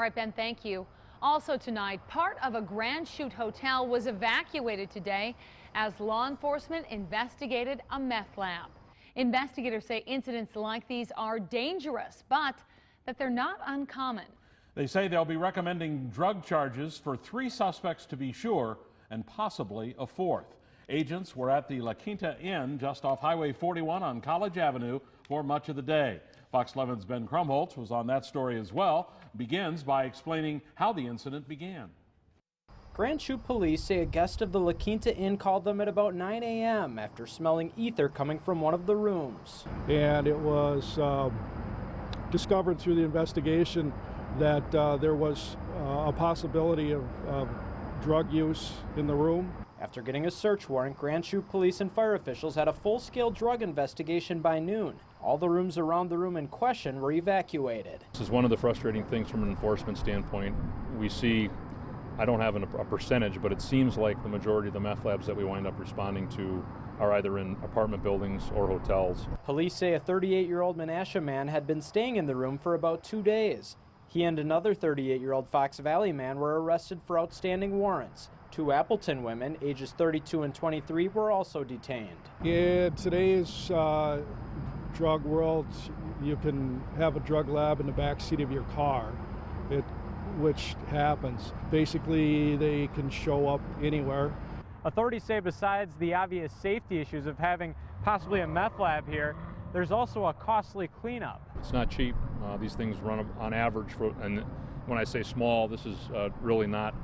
All right, Ben, thank you. Also tonight, part of a Grand Chute hotel was evacuated today as law enforcement investigated a meth lab. Investigators say incidents like these are dangerous, but that they're not uncommon. They say they'll be recommending drug charges for 3 suspects to be sure, and possibly a 4th. Agents were at the La Quinta Inn just off Highway 41 on College Avenue for much of the day. Fox 11's Ben Krumholtz was on that story as well. Begins by explaining how the incident began. Grand Chute police say a guest of the La Quinta Inn called them at about 9 a.m. after smelling ether coming from one of the rooms. And it was discovered through the investigation that there was a possibility of drug use in the room. After getting a search warrant, Grand Chute police and fire officials had a full-scale drug investigation by noon. All the rooms around the room in question were evacuated. This is one of the frustrating things from an enforcement standpoint. We see, I don't have a percentage, but it seems like the majority of the meth labs that we wind up responding to are either in apartment buildings or hotels. Police say a 38-year-old Menasha man had been staying in the room for about 2 days. He and another 38-year-old Fox Valley man were arrested for outstanding warrants. 2 Appleton women, ages 32 and 23, were also detained. In today's drug world, you can have a drug lab in the back seat of your car, which happens. Basically, they can show up anywhere. Authorities say besides the obvious safety issues of having possibly a meth lab here, there's also a costly cleanup. It's not cheap. These things run on average, and when I say small, this is really not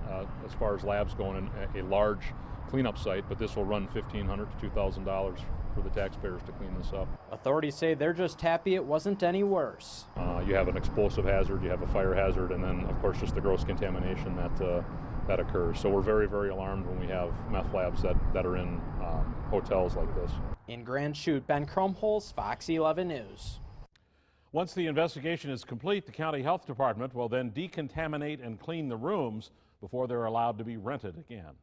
as far as labs go in a large cleanup site, but this will run $1,500 to $2,000 for the taxpayers to clean this up. Authorities say they're just happy it wasn't any worse. You have an explosive hazard, you have a fire hazard, and then of course just the gross contamination that occurs. So we're very, very alarmed when we have meth labs that are in hotels like this. In Grand Chute, Ben Krumholtz, Fox 11 News. Once the investigation is complete, the county health department will then decontaminate and clean the rooms before they're allowed to be rented again.